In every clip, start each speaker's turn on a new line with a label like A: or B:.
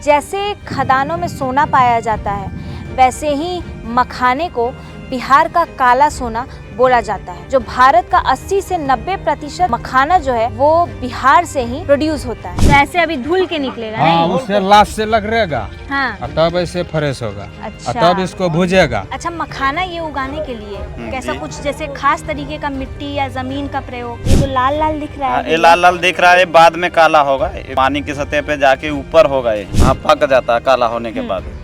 A: जैसे खदानों में सोना पाया जाता है, वैसे ही मखाने को बिहार का काला सोना बोला जाता है। जो भारत का 80 से 90% मखाना जो है वो बिहार से ही प्रोड्यूस होता है। तो ऐसे अभी धुल के निकलेगा
B: हाँ,
A: नहीं?
B: उससे लाश से लग रहेगा।
A: हाँ।
B: और तब ऐसे फ्रेश होगा।
A: अच्छा।
B: और तब इसको भूजेगा।
A: अच्छा, मखाना ये उगाने के लिए कैसा कुछ जैसे खास तरीके का मिट्टी या जमीन का प्रयोग? ये तो लाल लाल दिख रहा है।
C: ये लाल लाल दिख रहा है, बाद में काला होगा। ये पानी की सतह पे जाके ऊपर होगा, ये हाँ पक जाता है काला होने के बाद।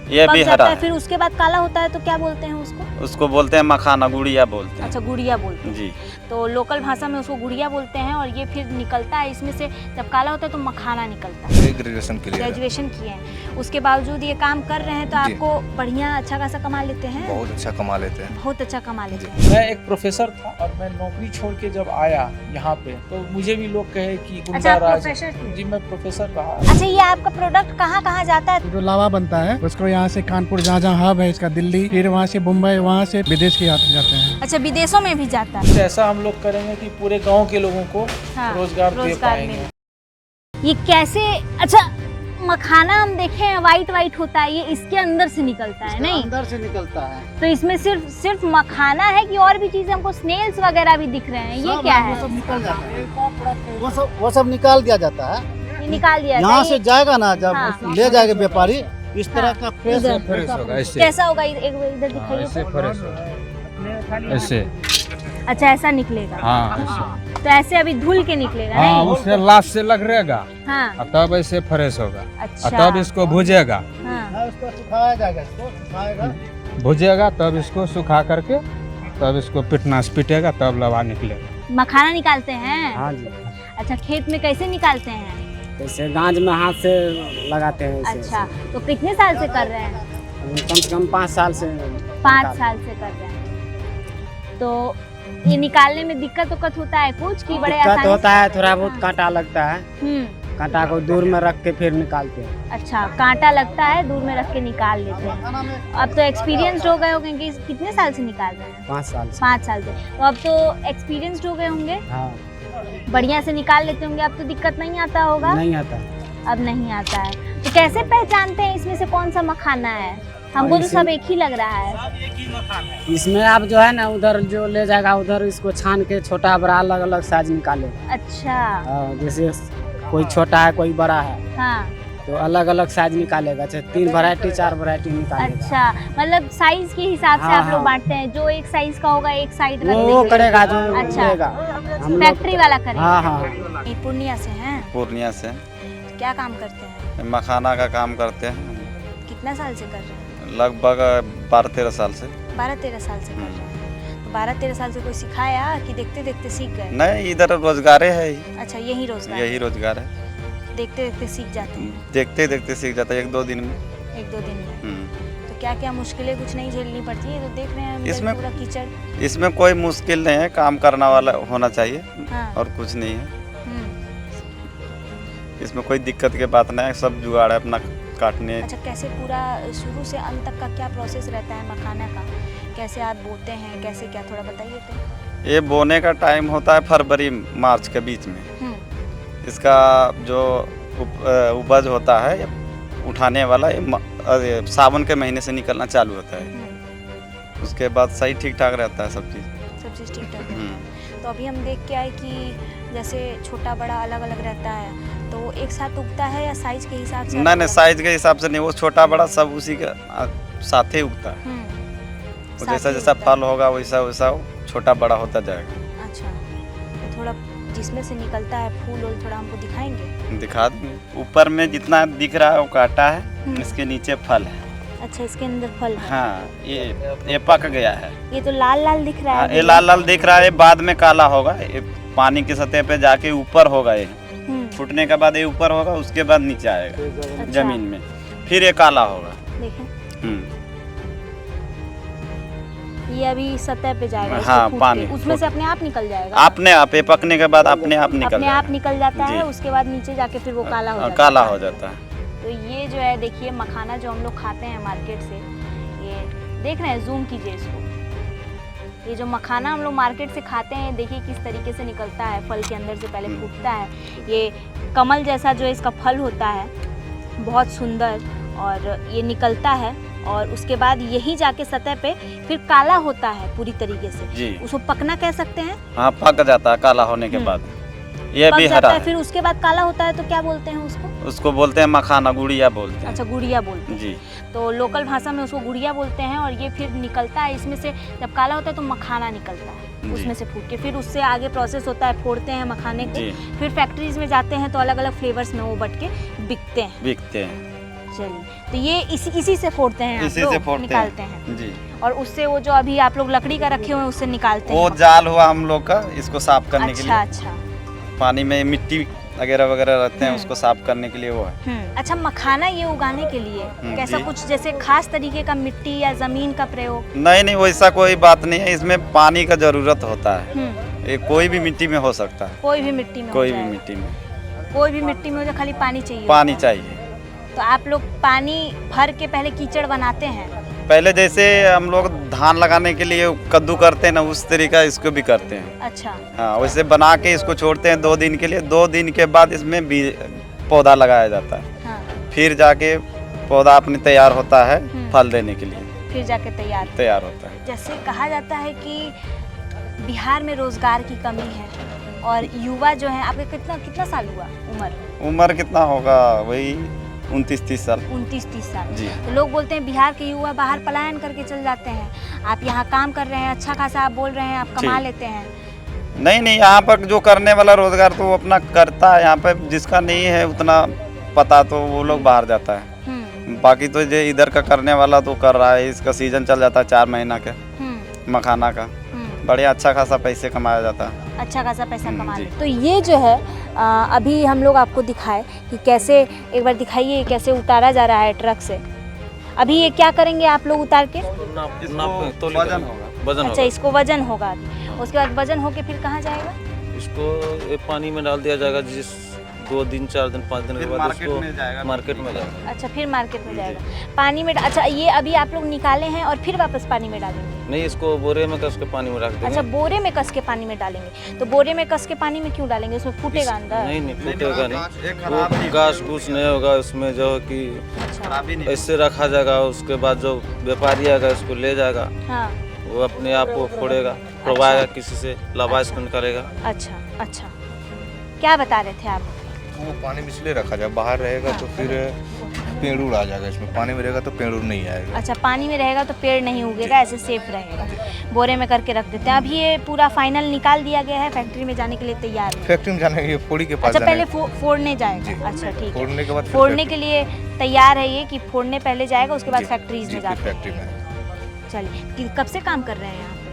C: ये भी हरा है।
A: फिर उसके बाद काला होता है तो क्या बोलते हैं उसको?
C: उसको बोलते हैं मखाना, गुड़िया बोलते हैं।
A: अच्छा, गुड़िया बोलते हैं
C: जी।
A: तो लोकल भाषा में उसको गुड़िया बोलते हैं। और ये फिर निकलता है, इसमें से जब काला होता है तो मखाना निकलता है। ग्रेजुएशन किए हैं, उसके बावजूद ये काम कर रहे हैं तो आपको बढ़िया अच्छा खासा कमा लेते हैं?
D: बहुत अच्छा कमा लेते हैं।
A: बहुत अच्छा कमा लेते हैं।
E: मैं एक प्रोफेसर था और मैं नौकरी छोड़ के जब आया यहाँ पे तो मुझे भी लोग कहे कि
A: अच्छा,
E: गुंडा
A: आप
E: राज।
A: प्रोफेसर थे?
E: जी, मैं प्रोफेसर रहा।
A: अच्छा, ये आपका प्रोडक्ट कहाँ कहाँ जाता है?
F: जो लावा बनता है उसको यहाँ से कानपुर जहाँ जहाँ हब है इसका दिल्ली, फिर वहाँ से मुंबई, वहाँ से विदेश के जाते हैं।
A: अच्छा, विदेशों में भी जाता है?
E: ऐसा हम लोग करेंगे कि पूरे गांव के लोगों को
A: हाँ,
E: रोजगार दे पाएंगे।
A: ये कैसे? अच्छा, मखाना हम देखें वाइट वाइट होता है, ये इसके अंदर से निकलता है नहीं?
F: अंदर से निकलता है।
A: तो इसमें सिर्फ मखाना है कि और भी चीजें? हमको स्नेल्स वगैरह भी दिख रहे हैं, ये क्या है?
F: वो सब निकल जाता है। वो सब निकाल दिया जाता है।
A: ये निकाल दिया
F: यहाँ से जाएगा ना, जब
A: हाँ।
F: ले जाएगा व्यापारी, इस तरह का फ्रेश
B: फ्रेश होगा ऐसे।
A: कैसा होगा? एक इधर
B: हाँ,
A: दिखाइए
B: ऐसे
A: तो।
B: फ्रेश होगा ऐसे।
A: अच्छा, ऐसा निकलेगा?
B: हाँ ऐसे।
A: तो ऐसे अभी धुल के निकलेगा
B: हाँ,
A: नहीं?
B: उससे लाश से लग रहेगा।
A: हाँ।
B: और तब ऐसे फ्रेश होगा।
A: अच्छा।
B: और तब इसको भूजेगा।
A: हाँ।
F: उसको सुखाया जाएगा, इसको सुखाएगा।
B: भूजेगा तब इसको सुखा करके तब इसको पीटेगा तब लवा निकलेगा।
A: मखाना निकालते हैं?
G: हाँ जी।
A: अच्छा, खेत में कैसे निकालते हैं?
G: जैसे गांज में हाथ से लगाते हैं इसे।
A: अच्छा, तो कितने साल से कर रहे हैं?
G: कम से कम 5 साल से।
A: 5 साल से कर रहे हैं। तो ये निकालने में दिक्कत होता है कुछ कि बड़े
G: दिक्कत
A: आसानी
G: होता है, थोड़ा बहुत कांटा लगता है।
A: हम्म।
G: कांटा को दूर में रख के फिर निकालते हैं।
A: अच्छा, कांटा लगता है, दूर में रख के निकाल लेते हैं। अब तो एक्सपीरियंस्ड हो गए होंगे कि कितने साल से निकाल रहे हैं?
G: 5 साल से।
A: 5 साल से। तो अब तो एक्सपीरियंस्ड हो गए होंगे,
G: हाँ।
A: बढ़िया से निकाल लेते होंगे। अब तो दिक्कत नहीं आता होगा?
G: नहीं आता।
A: अब नहीं आता है। तो कैसे पहचानते हैं इसमें से कौन सा मखाना है? हमको तो सब एक ही लग रहा है।
G: इसमें आप जो है ना, उधर जो ले जाएगा उधर इसको छान के छोटा बड़ा अलग अलग साइज निकालेगा।
A: अच्छा।
G: जैसे कोई छोटा है कोई बड़ा है,
A: हाँ।
G: तो अलग अलग साइज निकालेगा। अच्छा, 3 वैरायटी 4 वैरायटी निकालेगा।
A: अच्छा, मतलब साइज के हिसाब से
G: हाँ,
A: आप लोग
G: हाँ।
A: बांटते हैं। जो एक साइज का होगा एक साइड रख
G: वो
A: देंगे।
G: करेगा जो
A: अच्छा।
G: लेगा। हम लोग
A: फैक्ट्री वाला करेगा।
G: हाँ हाँ।
A: ये पूर्णिया से हैं?
C: पूर्णिया से।
A: क्या काम करते हैं?
C: मखाना का काम करते हैं।
A: कितना साल से कर रहे हैं?
C: लगभग 12-13 साल से।
A: 12-13 साल से कर रहे हैं। तो 12-13 साल से कोई सिखाया कि देखते देखते सीख गए?
C: नहीं, इधर रोजगार है ही।
A: अच्छा, यही रोजगार?
C: यही रोजगार है।
A: देखते देखते सीख जाते हैं?
C: देखते देखते सीख जाता है 1-2 दिन में।
A: 1-2 दिन में। तो क्या क्या मुश्किलें कुछ नहीं झेलनी पड़ती है? तो देख रहे हैं
C: इसमें
A: पूरा कीचड़।
C: इसमें कोई मुश्किल नहीं है, काम करने वाला होना चाहिए।
A: हाँ।
C: और कुछ नहीं है
A: हम्म।
C: इसमें, कोई दिक्कत की बात नहीं है। सब जुगाड़ है अपना काटने।
A: अच्छा, कैसे पूरा शुरू से अंत तक का क्या प्रोसेस रहता है मखाना का? कैसे आप बोते हैं, कैसे क्या, थोड़ा बताइए तो।
C: ये बोने का टाइम होता है फरवरी मार्च के बीच में। इसका जो उपज होता है उठाने वाला ये सावन के महीने से निकलना चालू होता है। उसके बाद सही ठीक ठाक रहता है सब चीज़
A: ठीक ठाक रहता है। तो अभी हम देख के आए कि जैसे छोटा बड़ा अलग अलग रहता है, तो वो एक साथ उगता है या साइज के हिसाब से?
C: नहीं, साइज के हिसाब से नहीं, वो छोटा बड़ा सब उसी के साथ ही उगता है। तो जैसा जैसा फल होगा वैसा वैसा छोटा बड़ा होता जाएगा।
A: अच्छा, तो थोड़ा जिसमें से निकलता है फूल वूल थोड़ा हमको दिखाएंगे?
C: दिखा देंगे। ऊपर में जितना दिख रहा है वो कांटा है, इसके नीचे फल है।
A: अच्छा, इसके अंदर फल है?
C: हाँ, ये पक गया है।
A: ये तो लाल लाल दिख रहा है।
C: ये लाल लाल दिख रहा है, बाद में काला होगा। ये पानी की सतह पे जाके ऊपर होगा। ये फूटने के बाद ये ऊपर होगा, उसके बाद नीचे आएगा जमीन में, फिर ये काला होगा।
A: देखें, ये अभी सतह पे जाएगा।
C: हाँ, पानी
A: उसमें से अपने आप निकल जाएगा?
C: अपने आप, ये पकने के बाद अपने आप
A: निकल जाता है। उसके बाद नीचे जाके फिर वो काला हो जाता है। तो ये जो है देखिए मखाना जो हम लोग खाते हैं मार्केट से, ये देख रहे हैं, जूम कीजिए इसको। ये जो मखाना हम लोग मार्केट से खाते हैं, देखिए किस तरीके से निकलता है। फल के अंदर से पहले फूटता है। ये कमल जैसा जो इसका फल होता है, बहुत सुंदर, और ये निकलता है और उसके बाद यही जाके सतह पे फिर काला होता है पूरी तरीके से।
C: जी
A: उसको पकना कह सकते हैं।
C: हाँ, पक जाता है काला होने के बाद। ये
A: पक
C: भी
A: जाता
C: हरा
A: है,
C: है।
A: फिर उसके बाद काला होता है तो क्या बोलते हैं उसको?
C: उसको बोलते हैं मखाना, गुड़िया बोलते हैं।
A: अच्छा, गुड़िया बोलते हैं।
C: जी
A: तो लोकल भाषा में उसको गुड़िया बोलते हैं। और ये फिर निकलता है, इसमें से जब काला होता है तो मखाना निकलता है
C: जी।
A: उसमें से फूट के, फिर उससे आगे प्रोसेस होता है, फोड़ते हैं मखाने को,
C: जी
A: फिर फैक्ट्रीज में जाते हैं तो अलग अलग फ्लेवर्स में वो बट के बिकते हैं।
C: बिकते हैं।
A: चलिए, तो ये इसी से फोड़ते हैं आप
C: इसी
A: लोग,
C: से फोड़ते
A: निकालते हैं।
C: जी।
A: और उससे वो जो अभी आप लोग लकड़ी का रखे हुए हैं उससे निकालते
C: वो
A: हैं।
C: जाल हुआ हम लोग का, इसको साफ करने के
A: अच्छा
C: लिए।
A: अच्छा।
C: पानी में मिट्टी वगैरह वगैरह रहते हैं, उसको साफ करने के लिए वो है।
A: अच्छा, मखाना ये उगाने के लिए कैसा
C: जी।
A: कुछ जैसे खास तरीके का मिट्टी या जमीन का प्रयोग?
C: नहीं नहीं, वैसा कोई बात नहीं है, इसमें पानी का जरूरत होता है।
A: हम्म,
C: ये कोई भी मिट्टी में हो सकता है,
A: कोई भी मिट्टी में हो
C: कोई भी
A: जाएगा।
C: मिट्टी में
A: कोई भी मिट्टी में हो जाए, खाली पानी चाहिए
C: पानी
A: होता है।
C: चाहिए।
A: तो आप लोग पानी भर के पहले कीचड़ बनाते हैं?
C: पहले जैसे हम लोग धान लगाने के लिए कद्दू करते हैं ना, उस तरीका इसको भी करते हैं।
A: अच्छा
C: हाँ, वैसे बना के इसको छोड़ते हैं 2 दिन के लिए। 2 दिन के बाद इसमें पौधा लगाया जाता है,
A: हाँ,
C: फिर जाके पौधा अपने तैयार होता है फल देने के लिए
A: फिर जाके
C: तैयार होता है।
A: जैसे कहा जाता है कि बिहार में रोजगार की कमी है और युवा जो है, आपके कितना साल हुआ
C: उम्र कितना होगा, वही 29-30 साल।
A: 29-30 साल।
C: जी
A: तो लोग बोलते हैं बिहार के युवा बाहर पलायन करके चल जाते हैं। आप यहाँ काम कर रहे हैं, अच्छा खासा आप बोल रहे हैं, आप कमा
C: जी।
A: लेते हैं।
C: नहीं नहीं, यहाँ पर जो करने वाला रोजगार तो वो अपना करता है। यहाँ पर जिसका नहीं है उतना पता तो वो लोग बाहर जाता है। बाकी तो जो इधर का करने वाला तो कर रहा है। इसका सीजन चल जाता है 4 महीना के मखाना का, बढ़िया अच्छा खासा पैसे कमाया जाता है।
A: अच्छा खासा पैसा कमा
C: जी।
A: ले। तो ये जो है अभी हम लोग आपको दिखाए कि कैसे, एक बार दिखाइए कैसे उतारा जा रहा है ट्रक से। अभी ये क्या करेंगे आप लोग उतार के?
C: इसको वजन होगा।
A: अच्छा, इसको वजन होगा अभी, उसके बाद वजन होके फिर कहाँ जाएगा?
D: इसको ये पानी में डाल दिया जाएगा, जिस 2 दिन 4 दिन 5 दिन के
C: फिर
D: बाद
C: मार्केट
D: उसको
C: में जाएगा।
D: मार्केट में जाएगा।
A: अच्छा, फिर मार्केट में जाएगा पानी में। अच्छा, ये अभी आप लोग निकाले हैं और फिर वापस पानी में डालेंगे?
D: नहीं, इसको बोरे में कस के पानी में रख देंगे।
A: अच्छा, बोरे में कस के पानी में डालेंगे। तो बोरे में कस के पानी में क्यों डालेंगे? उसमें फूटेगा अंदर?
D: नहीं फूटेगा नहीं,
C: खराब
D: वो घास घूस नहीं होगा उसमें, जो है कि
A: अच्छा,
C: खराबी नहीं।
D: ऐसे रखा जाएगा। उसके बाद जो व्यापारी आएगा इसको ले जाएगा,
A: हाँ,
D: वो अपने आप को फोड़ेगा, फोड़वाएगा, किसी से लावारिस को करेगा।
A: अच्छा अच्छा। क्या बता रहे थे आप?
H: वो पानी में इसलिए रखा जाए, बाहर रहेगा तो फिर पेड़ आ जाएगा इसमें, पानी में रहेगा तो पेड़ नहीं आएगा।
A: अच्छा, पानी में रहेगा तो पेड़ नहीं उगेगा, ऐसे सेफ रहेगा। बोरे में करके रख देते हैं। अभी ये पूरा फाइनल निकाल दिया गया है, फैक्ट्री में जाने के लिए तैयार है।
H: फैक्ट्री में जाने के लिए फोड़ी के पास
A: अच्छा, पहले
H: जाना
A: फोड़ने जाएगा।
H: जी।
A: अच्छा, ठीक है।
H: फोड़ने के बाद फिर
A: फोड़ने के लिए तैयार है ये, कि फोड़ने पहले जाएगा उसके बाद
H: जी,
A: फैक्ट्रीज
H: जी,
A: में
H: फिर
A: जाते
H: फैक्ट्री में।
A: हैं। चलिए, कब से काम कर रहे हैं यहाँ पे?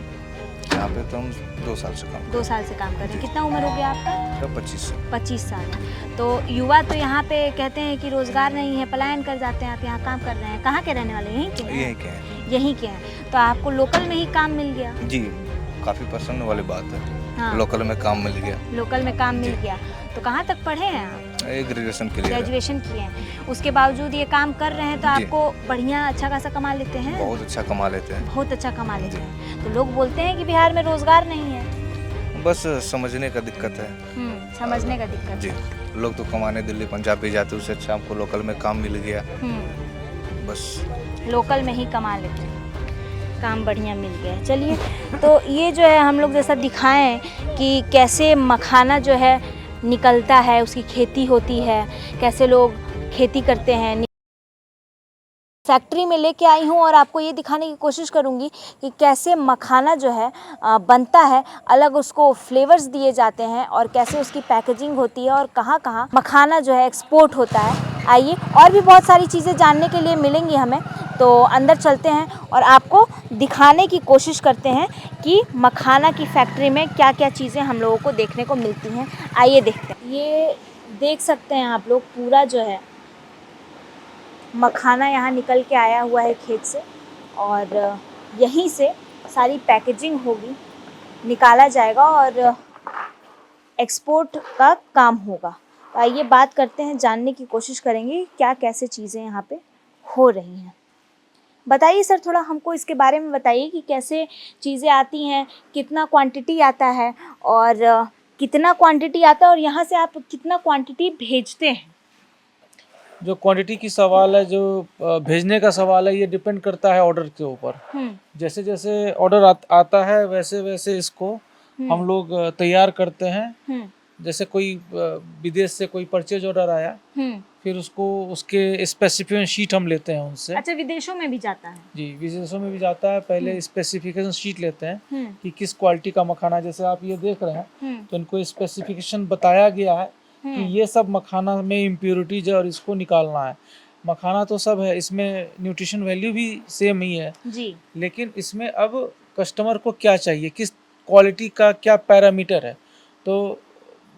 H: यहाँ पे तो हम 2 साल से काम
A: 2 साल से काम कर रहे हैं। कितना उम्र हो गया आपका?
H: करते 25 से।
A: 25 साल। तो युवा तो यहाँ पे कहते हैं कि रोजगार नहीं है, पलायन कर जाते हैं। आप यहाँ काम कर रहे हैं, कहाँ के रहने वाले? यहीं के हैं?
H: यही क्या है
A: यहीं के हैं। तो आपको लोकल में ही काम मिल गया?
H: जी, काफ़ी प्रसन्न वाली बात है।
A: हाँ,
H: लोकल में काम मिल गया।
A: लोकल में काम मिल
H: जी।
A: गया। तो कहाँ तक पढ़े हैं आप?
H: ग्रेजुएशन के लिए
A: ग्रेजुएशन किए हैं, उसके बावजूद ये काम कर रहे हैं तो
H: जी।
A: आपको बढ़िया अच्छा खासा कमा लेते हैं?
H: बहुत अच्छा कमा लेते हैं।
A: बहुत अच्छा कमा लेते हैं। तो लोग बोलते हैं कि बिहार में रोजगार नहीं है।
H: बस समझने का दिक्कत है
A: समझने का दिक्कत
H: जी।
A: है।
H: लोग तो कमाने दिल्ली पंजाब भी जाते, उससे अच्छा हमको लोकल में काम मिल गया। बस
A: लोकल में ही कमा लेते हैं, काम बढ़िया मिल गया है। चलिए, तो ये जो है हम लोग जैसा दिखाएं कि कैसे मखाना जो है निकलता है, उसकी खेती होती है, कैसे लोग खेती करते हैं। फैक्ट्री में लेके आई हूँ और आपको ये दिखाने की कोशिश करूँगी कि कैसे मखाना जो है बनता है, अलग उसको फ्लेवर्स दिए जाते हैं और कैसे उसकी पैकेजिंग होती है और कहाँ कहाँ मखाना जो है एक्सपोर्ट होता है। आइए, और भी बहुत सारी चीज़ें जानने के लिए मिलेंगी हमें, तो अंदर चलते हैं और आपको दिखाने की कोशिश करते हैं कि मखाना की फैक्ट्री में क्या क्या चीज़ें हम लोगों को देखने को मिलती हैं। आइए देखते हैं। ये देख सकते हैं आप लोग, पूरा जो है मखाना यहाँ निकल के आया हुआ है खेत से और यहीं से सारी पैकेजिंग होगी, निकाला जाएगा और एक्सपोर्ट का काम होगा। आइए बात करते हैं, जानने की कोशिश करेंगे क्या कैसे चीज़ें यहाँ पे हो रही हैं। बताइए सर, थोड़ा हमको इसके बारे में बताइए कि कैसे चीज़ें आती हैं, कितना क्वांटिटी आता है और कितना क्वांटिटी आता है और यहाँ से आप कितना क्वांटिटी भेजते हैं?
E: जो क्वांटिटी की सवाल है, जो भेजने का सवाल है, ये डिपेंड करता है ऑर्डर के ऊपर। जैसे जैसे ऑर्डर आता है वैसे वैसे इसको हम लोग तैयार करते हैं। जैसे कोई विदेश से कोई परचेज ऑर्डर आया, फिर उसको उसके स्पेसिफिकेशन शीट हम लेते हैं उनसे।
A: अच्छा, विदेशों में भी जाता है?
E: जी, विदेशों में भी जाता है। पहले स्पेसिफिकेशन शीट लेते हैं कि किस क्वालिटी का मखाना, जैसे आप ये देख रहे हैं तो इनको स्पेसिफिकेशन बताया गया है कि ये सब मखाना में इम्प्योरिटीज है और इसको निकालना है। मखाना तो सब है, इसमें न्यूट्रिशन वैल्यू भी सेम ही है
A: जी, लेकिन
E: इसमें अब कस्टमर को क्या चाहिए, किस क्वालिटी का क्या पैरामीटर है, तो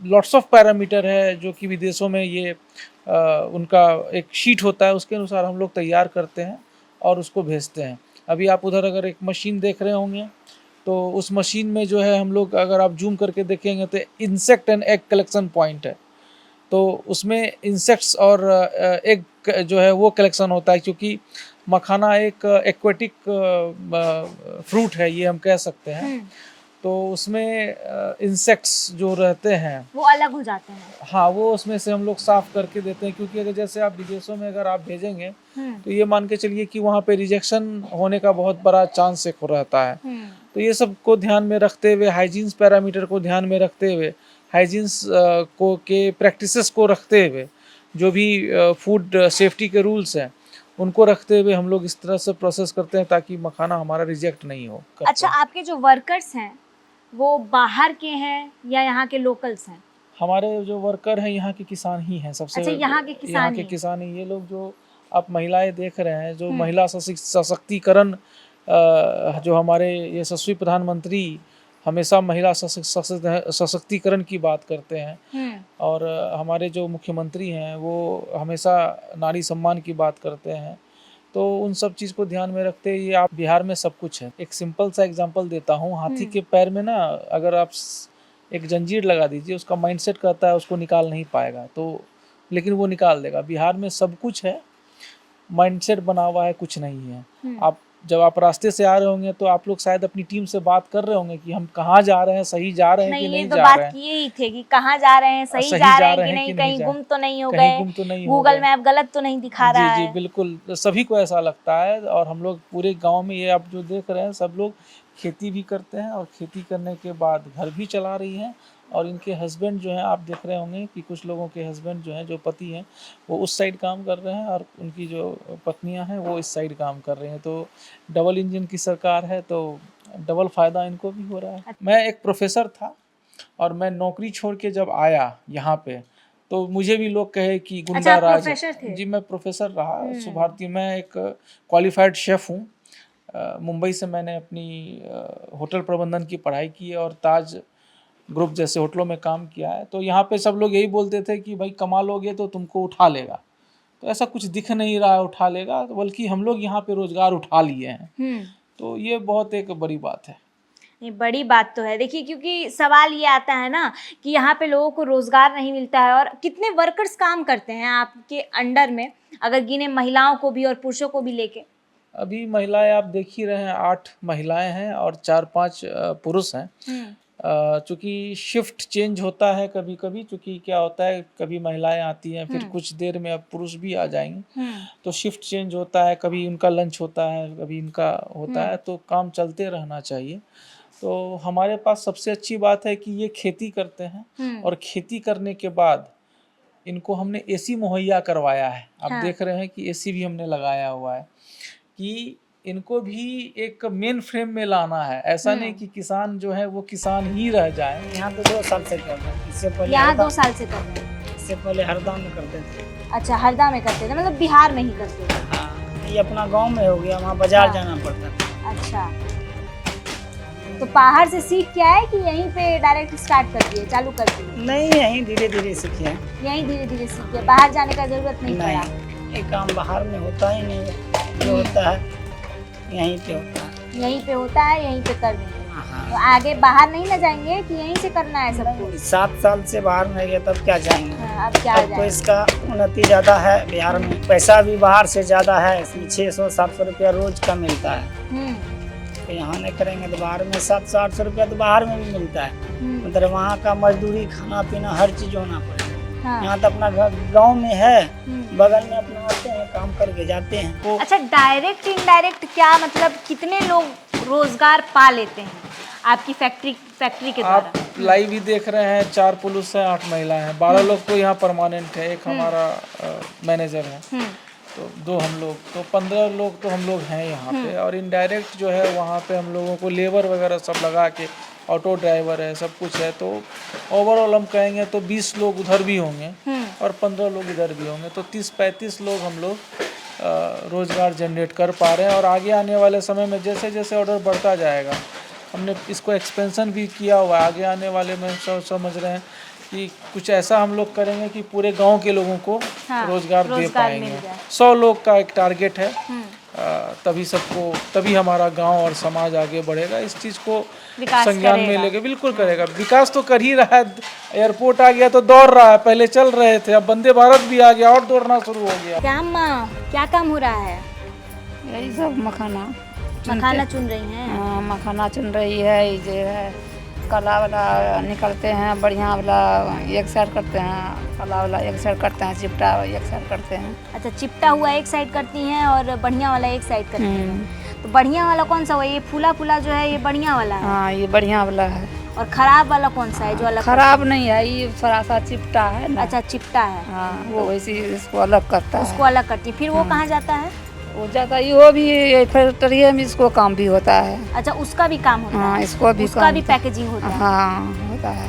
E: लॉट्स ऑफ पैरामीटर है जो कि विदेशों में ये उनका एक शीट होता है, उसके अनुसार हम लोग तैयार करते हैं और उसको भेजते हैं। अभी आप उधर अगर एक मशीन देख रहे होंगे तो उस मशीन में जो है हम लोग, अगर आप जूम करके देखेंगे तो insect and egg collection point है। तो उसमें इंसेक्ट्स और एग जो है वो कलेक्शन होता है, क्योंकि मखाना एक एक्वेटिक फ्रूट है, ये हम कह सकते हैं। तो उसमें इंसेक्ट्स जो रहते हैं
A: वो अलग हो जाते हैं।
E: हाँ, वो उसमें से हम लोग साफ करके देते हैं, क्योंकि अगर जैसे आप विदेशों में अगर आप भेजेंगे तो ये मान के चलिए कि वहाँ पे रिजेक्शन होने का बहुत बड़ा चांस एक रहता है। तो ये सब को ध्यान में रखते हुए, हाइजीन्स पैरामीटर को ध्यान में रखते हुए, हाइजीन्स को के प्रैक्टिसेस को रखते हुए, जो भी फूड सेफ्टी के रूल्स हैं उनको रखते हुए हम लोग इस तरह से प्रोसेस करते हैं ताकि मखाना हमारा रिजेक्ट नहीं हो।
A: अच्छा, आपके जो वर्कर्स हैं वो बाहर के हैं या यहाँ के लोकल्स हैं?
E: हमारे जो वर्कर हैं यहाँ के किसान ही हैं सबसे।
A: अच्छा, यहाँ के किसान
E: ही। ये लोग जो आप महिलाएं देख रहे हैं, जो महिला सशक्तिकरण, जो हमारे यशस्वी प्रधानमंत्री हमेशा महिला सशक्तिकरण की बात करते हैं, और हमारे जो मुख्यमंत्री हैं वो हमेशा नारी सम्मान की बात करते हैं। तो उन सब चीज़ को ध्यान में रखते हुए आप बिहार में सब कुछ है। एक सिंपल सा एग्जांपल देता हूँ, हाथी के पैर में ना अगर आप एक जंजीर लगा दीजिए, उसका माइंडसेट कहता है उसको निकाल नहीं पाएगा, तो लेकिन वो निकाल देगा। बिहार में सब कुछ है, माइंडसेट बना हुआ है, कुछ नहीं है। आप जब आप रास्ते से आ रहे होंगे तो आप लोग शायद अपनी टीम से बात कर रहे होंगे कि हम कहाँ जा रहे हैं, सही जा रहे हैं कि नहीं जा रहे हैं।
A: बात किए ही थे कि कहाँ जा रहे हैं, सही जा रहे हैं कि नहीं, कहीं गुम तो नहीं हो गए, गूगल मैप गलत तो नहीं दिखा रहा है।
E: जी बिल्कुल, सभी को ऐसा लगता है। और हम लोग पूरे गांव में, ये आप जो देख रहे हैं, सब लोग खेती भी करते हैं और खेती करने के बाद घर भी चला रही हैं। और इनके हस्बैंड जो हैं, आप देख रहे होंगे कि कुछ लोगों के हस्बैंड जो हैं, जो पति हैं, वो उस साइड काम कर रहे हैं और उनकी जो पत्नियां हैं वो इस साइड काम कर रही हैं। तो डबल इंजन की सरकार है, तो डबल फ़ायदा इनको भी हो रहा है। मैं एक प्रोफेसर था और मैं नौकरी छोड़ के जब आया यहाँ पे, तो मुझे भी लोग कहे कि गुंडा राज। जी, मैं प्रोफेसर रहा सुभारती। मैं एक क्वालिफाइड शेफ़ हूँ। मुंबई से मैंने अपनी होटल प्रबंधन की पढ़ाई की है और ताज ग्रुप जैसे होटलों में काम किया है। तो यहाँ पे सब लोग यही बोलते थे कि भाई कमा लोगे तो तुमको उठा लेगा, तो ऐसा कुछ दिख नहीं रहा है उठा लेगा, बल्कि हम लोग यहाँ पे रोजगार उठा लिए हैं। तो ये बहुत एक बड़ी बात है।
A: ये बड़ी बात तो है, देखिए, क्योंकि सवाल ये आता है ना कि यहाँ पे लोगों को रोजगार नहीं मिलता है। और कितने वर्कर्स काम करते हैं आपके अंडर में, अगर गिने महिलाओं को भी और पुरुषों को भी लेके?
E: अभी महिलाएं आप देख ही रहे हैं, 8 महिलाएं हैं और 4-5 पुरुष हैं। चूँकि शिफ्ट चेंज होता है कभी कभी, चूँकि क्या होता है, कभी महिलाएं आती हैं, फिर कुछ देर में अब पुरुष भी आ जाएंगे, तो शिफ्ट चेंज होता है, कभी उनका लंच होता है, कभी इनका होता है, तो काम चलते रहना चाहिए। तो हमारे पास सबसे अच्छी बात है कि ये खेती करते हैं और खेती करने के बाद इनको हमने एसी मुहैया करवाया है। आप देख रहे हैं कि एसी भी हमने लगाया हुआ है कि इनको भी एक मेन फ्रेम में लाना है। ऐसा नहीं कि किसान जो है वो किसान ही रह जाए।
G: यहाँ तो 2 साल से कर रहे हैं, इससे पहले
A: यहाँ 2 साल से कर रहे हैं।
G: इससे पहले हरदा में करते थे।
A: अच्छा, हरदा में करते थे, मतलब बिहार में ही करते थे।
G: हाँ, ये अपना गांव में हो गया, वहाँ बाजार जाना पड़ता था।
A: अच्छा, तो बाहर से सीख के आए कि यहीं पे डायरेक्ट स्टार्ट कर दिए, चालू कर दिए?
G: नहीं, यहीं धीरे धीरे सीखे हैं।
A: यहीं धीरे धीरे सीखे, बाहर जाने का जरूरत नहीं पड़ा?
G: ये काम बाहर में होता ही नहीं है, जो होता है यहीं पे होता है।
A: यहीं पे होता है, यहीं पे कर देंगे। तो आगे बाहर नहीं ना जाएंगे कि यहीं से करना है सब कुछ?
G: 7 साल से बाहर में गया, तब क्या जाएंगे।
A: अब क्या
G: अब तो इसका उन्नति ज़्यादा है बिहार में, पैसा भी बाहर से ज़्यादा है। इसमें 600-700 रुपया रोज का मिलता है। तो यहाँ नहीं करेंगे तो बाहर में 700-800 रुपया तो बाहर में भी मिलता है। मतलब वहाँ का मजदूरी, खाना पीना, हर चीज़ होना पड़ेगा।
A: हाँ।
G: यहाँ तो अपना गांव में है, बगल में अपना आते हैं, काम करके जाते हैं। तो
A: अच्छा, डायरेक्ट इनडायरेक्ट क्या मतलब कितने लोग रोजगार पा लेते हैं आपकी फैक्ट्री के द्वारा?
E: आप लाइव ही देख रहे हैं, 4 पुरुष हैं, 8 महिला हैं, 12 लोग तो यहाँ परमानेंट है, एक हमारा मैनेजर है, तो 2 हम लोग, तो 15 लोग तो हम लोग हैं यहाँ पे। और इनडायरेक्ट जो है वहाँ पे हम लोगों को लेबर वगैरह सब लगा के, ऑटो ड्राइवर है, सब कुछ है, तो ओवरऑल हम कहेंगे तो 20 लोग उधर भी होंगे और 15 लोग इधर भी होंगे, तो 30-35 लोग हम लोग रोज़गार जनरेट कर पा रहे हैं। और आगे आने वाले समय में जैसे जैसे ऑर्डर बढ़ता जाएगा, हमने इसको एक्सपेंशन भी किया हुआ है। आगे आने वाले में समझ रहे हैं कि कुछ ऐसा हम लोग करेंगे कि पूरे गांव के लोगों को रोजगार दे पाएंगे। 100 लोग का एक टारगेट है, तभी हमारा गांव और समाज आगे बढ़ेगा। इस चीज़ को संज्ञान में लेके बिल्कुल करेगा। विकास तो कर ही रहा है, एयरपोर्ट आ गया तो दौड़ रहा है, पहले चल रहे थे, अब वंदे भारत भी आ गया और दौड़ना शुरू हो गया।
A: क्या माँ, क्या काम हो रहा है?
I: यही सब मखाना
A: चुन रही हैं?
I: हाँ, मखाना चुन रही है। ये जो है काला वाला निकलते हैं, बढ़िया वाला एक साइड करते हैं, काला वाला एक साइड करते हैं, चिपटा एक साइड करते हैं।
A: अच्छा, चिपटा हुआ एक साइड करती हैं और बढ़िया वाला एक साइड करती हैं। तो बढ़िया वाला कौन सा हुआ? ये फूला फूला जो है ये बढ़िया वाला है?
I: हाँ, ये बढ़िया वाला है।
A: और खराब वाला कौन सा है जो अलग?
I: खराब नहीं है, ये थोड़ा सा चिपटा है ना।
A: अच्छा, चिपटा है।
I: हाँ, वो वैसे इसको अलग करता है।
A: उसको अलग करती, फिर वो कहाँ जाता है?
I: वो जाता है, वो भी फैक्ट्री में इसको काम भी होता है।
A: अच्छा, उसका भी काम होता है?
I: हाँ, इसको भी
A: उसका भी पैकेजिंग होता है?
I: हाँ, होता है।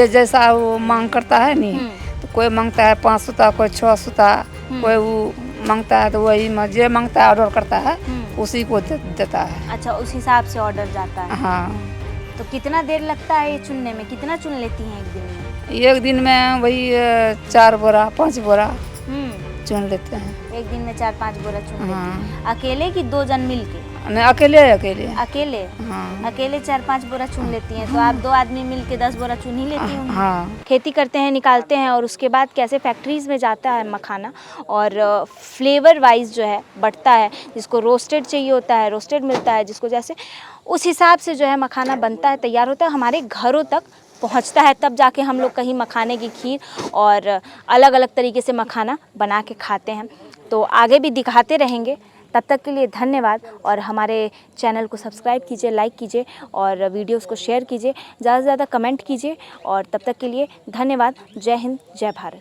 I: जैसा वो मांग करता है नहीं, तो कोई मांगता है 5 सूता, कोई 6 सूता, कोई वो मांगता है तो वही जो मांगता है ऑर्डर करता है उसी को देता है।
A: अच्छा, उस हिसाब से ऑर्डर जाता है।
I: हाँ।
A: तो कितना देर लगता है ये चुनने में? कितना चुन लेती हैं एक दिन में?
I: एक दिन में वही 4 बोरा 5 बोरा चुन लेते हैं।
A: एक दिन में 4-5 बोरा चुन लेती
I: हाँ।
A: हैं। अकेले कि 2 जन मिल के?
I: नहीं, अकेले।
A: अकेले?
I: हाँ।
A: अकेले 4-5 बोरा चुन लेती हैं, तो आप 2 आदमी मिल के 10 बोरा चुन ही लेती होंगी।
I: हाँ।
A: खेती करते हैं, निकालते हैं और उसके बाद कैसे फैक्ट्रीज़ में जाता है मखाना और फ्लेवर वाइज जो है बढ़ता है। जिसको रोस्टेड चाहिए होता है रोस्टेड मिलता है, जिसको जैसे उस हिसाब से जो है मखाना बनता है, तैयार होता है, हमारे घरों तक पहुंचता है, तब जाके हम लोग कहीं मखाने की खीर और अलग अलग तरीके से मखाना बना के खाते हैं। तो आगे भी दिखाते रहेंगे। तब तक के लिए धन्यवाद और हमारे चैनल को सब्सक्राइब कीजिए, लाइक कीजिए और वीडियोस को शेयर कीजिए, ज़्यादा से ज़्यादा कमेंट कीजिए। और तब तक के लिए धन्यवाद। जय हिंद, जय भारत।